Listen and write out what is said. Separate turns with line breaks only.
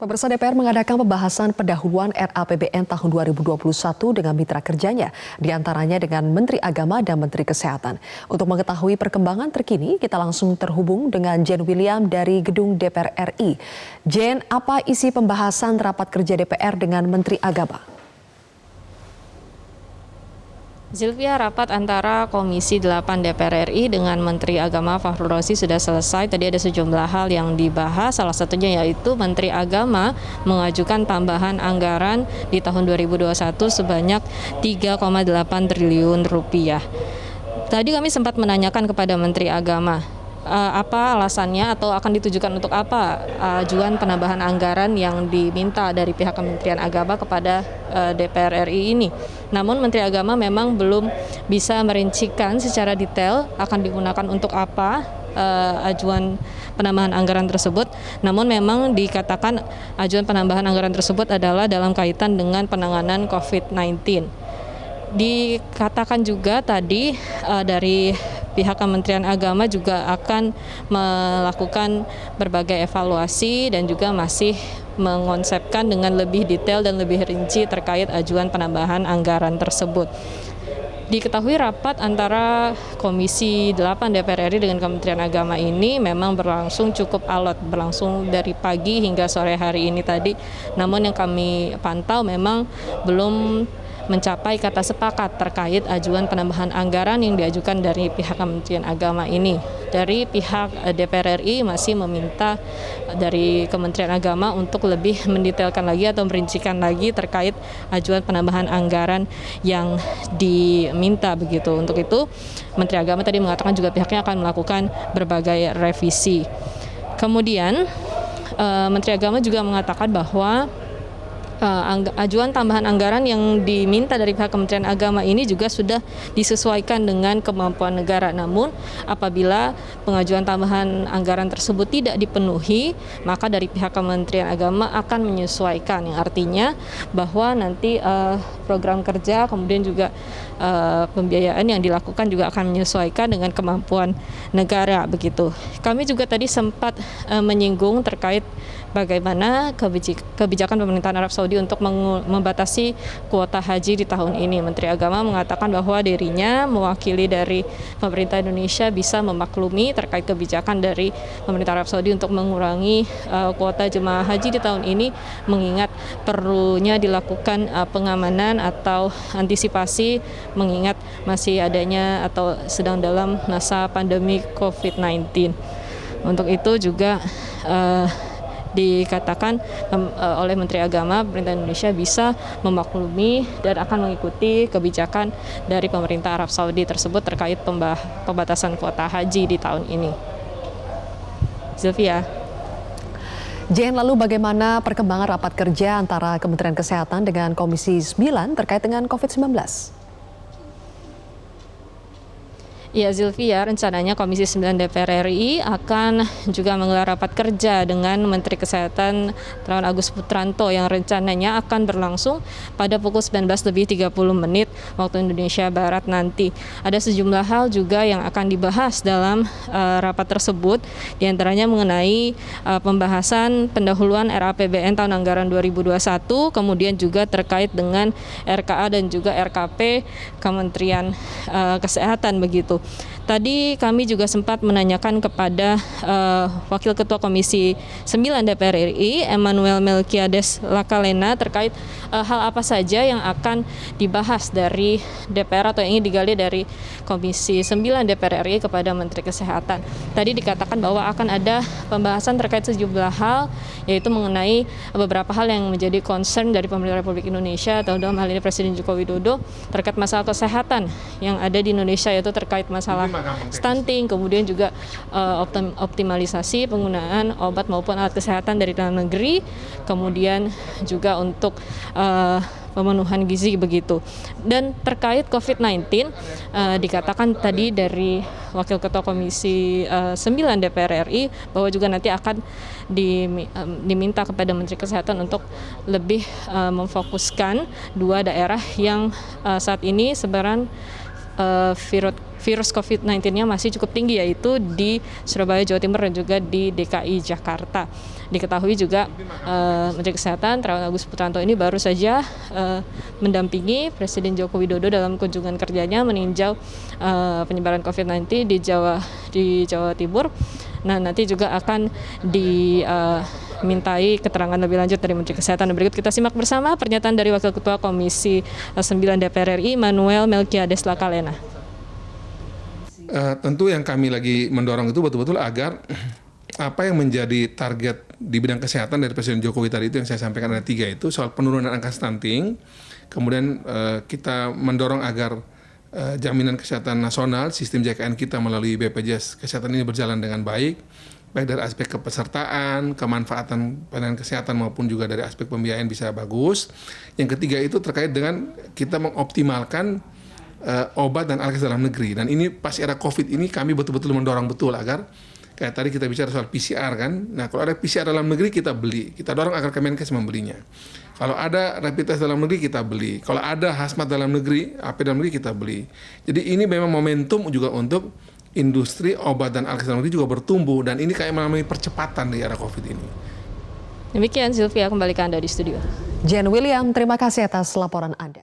Pemirsa DPR mengadakan pembahasan pendahuluan RAPBN tahun 2021 dengan mitra kerjanya, diantaranya dengan Menteri Agama dan Menteri Kesehatan. Untuk mengetahui perkembangan terkini, kita langsung terhubung dengan Jen William dari Gedung DPR RI. Jen, apa isi pembahasan rapat kerja DPR dengan Menteri Agama?
Zilvia, rapat antara Komisi 8 DPR RI dengan Menteri Agama Fakhrul Razi sudah selesai. Tadi ada sejumlah hal yang dibahas, salah satunya yaitu Menteri Agama mengajukan tambahan anggaran di tahun 2021 sebanyak 3,8 triliun rupiah. Tadi kami sempat menanyakan kepada Menteri Agama, apa alasannya atau akan ditujukan untuk apa ajuan penambahan anggaran yang diminta dari pihak Kementerian Agama kepada DPR RI ini. Namun Menteri Agama memang belum bisa merincikan secara detail akan digunakan untuk apa ajuan penambahan anggaran tersebut. Namun memang dikatakan ajuan penambahan anggaran tersebut adalah dalam kaitan dengan penanganan COVID-19. Dikatakan juga tadi dari pihak Kementerian Agama juga akan melakukan berbagai evaluasi dan juga masih mengonsepkan dengan lebih detail dan lebih rinci terkait ajuan penambahan anggaran tersebut. Diketahui rapat antara Komisi 8 DPR RI dengan Kementerian Agama ini memang berlangsung cukup alot, berlangsung dari pagi hingga sore hari ini tadi. Namun yang kami pantau memang belum mencapai kata sepakat terkait ajuan penambahan anggaran yang diajukan dari pihak Kementerian Agama ini. Dari pihak DPR RI masih meminta dari Kementerian Agama untuk lebih mendetailkan lagi atau merincikan lagi terkait ajuan penambahan anggaran yang diminta begitu. Untuk itu, Menteri Agama tadi mengatakan juga pihaknya akan melakukan berbagai revisi. Kemudian, Menteri Agama juga mengatakan bahwa ajuan tambahan anggaran yang diminta dari pihak Kementerian Agama ini juga sudah disesuaikan dengan kemampuan negara. Namun apabila pengajuan tambahan anggaran tersebut tidak dipenuhi, maka dari pihak Kementerian Agama akan menyesuaikan, yang artinya bahwa nanti program kerja kemudian juga pembiayaan yang dilakukan juga akan menyesuaikan dengan kemampuan negara begitu. Kami juga tadi sempat menyinggung terkait bagaimana kebijakan pemerintahan Arab Saudi untuk membatasi kuota haji di tahun ini. Menteri Agama mengatakan bahwa dirinya mewakili dari pemerintah Indonesia bisa memaklumi terkait kebijakan dari pemerintah Arab Saudi untuk mengurangi kuota jemaah haji di tahun ini, mengingat perlunya dilakukan pengamanan atau antisipasi mengingat masih adanya atau sedang dalam masa pandemi COVID-19. Untuk itu juga dikatakan oleh Menteri Agama, pemerintah Indonesia bisa memaklumi dan akan mengikuti kebijakan dari pemerintah Arab Saudi tersebut terkait pembatasan kuota haji di tahun ini. Zilvia.
Jen, lalu bagaimana perkembangan rapat kerja antara Kementerian Kesehatan dengan Komisi 9 terkait dengan COVID-19?
Ya, Zilvia, rencananya Komisi 9 DPR RI akan juga menggelar rapat kerja dengan Menteri Kesehatan Terawan Agus Putranto yang rencananya akan berlangsung pada pukul 19.30 waktu Indonesia Barat nanti. Ada sejumlah hal juga yang akan dibahas dalam rapat tersebut, diantaranya mengenai pembahasan pendahuluan RAPBN tahun anggaran 2021, kemudian juga terkait dengan RKA dan juga RKP Kementerian Kesehatan begitu. Tadi kami juga sempat menanyakan kepada Wakil Ketua Komisi 9 DPR RI, Emmanuel Melkiades Lakalena, terkait hal apa saja yang akan dibahas dari DPR atau yang ingin digali dari Komisi 9 DPR RI kepada Menteri Kesehatan. Tadi dikatakan bahwa akan ada pembahasan terkait sejumlah hal, yaitu mengenai beberapa hal yang menjadi concern dari pemerintah Republik Indonesia atau dalam hal ini Presiden Joko Widodo terkait masalah kesehatan yang ada di Indonesia, yaitu terkait masalah stunting, kemudian juga optimalisasi penggunaan obat maupun alat kesehatan dari dalam negeri, kemudian juga untuk pemenuhan gizi begitu. Dan terkait COVID-19, dikatakan tadi dari Wakil Ketua Komisi 9 DPR RI bahwa juga nanti akan diminta kepada Menteri Kesehatan untuk lebih memfokuskan dua daerah yang saat ini sebaran virus COVID-19-nya masih cukup tinggi, yaitu di Surabaya, Jawa Timur, dan juga di DKI Jakarta. Diketahui juga Menteri Kesehatan Terawan Agus Putranto ini baru saja mendampingi Presiden Joko Widodo dalam kunjungan kerjanya meninjau penyebaran COVID-19 di Jawa Timur. Nah, nanti juga akan dimintai keterangan lebih lanjut dari Menteri Kesehatan. Berikut kita simak bersama pernyataan dari Wakil Ketua Komisi 9 DPR RI, Manuel Melkiades Lakalena.
Tentu yang kami lagi mendorong itu betul-betul agar apa yang menjadi target di bidang kesehatan dari Presiden Jokowi tadi itu yang saya sampaikan ada 3 itu soal penurunan angka stunting, kemudian kita mendorong agar jaminan kesehatan nasional, sistem JKN kita melalui BPJS Kesehatan ini berjalan dengan baik dari aspek kepesertaan, kemanfaatan pelayanan kesehatan maupun juga dari aspek pembiayaan bisa bagus. Yang ketiga itu terkait dengan kita mengoptimalkan obat dan alkes dalam negeri. Dan ini pas era COVID ini kami betul-betul mendorong betul agar kayak tadi kita bicara soal PCR kan. Nah, kalau ada PCR dalam negeri kita beli. Kita dorong agar Kemenkes membelinya. Kalau ada rapid test dalam negeri kita beli. Kalau ada hazmat dalam negeri, AP dalam negeri kita beli. Jadi ini memang momentum juga untuk industri obat dan alkes dalam negeri juga bertumbuh dan ini kayak mengalami percepatan di era COVID ini.
Demikian Sylvia, kembali ke Anda di studio.
Jen William, terima kasih atas laporan Anda.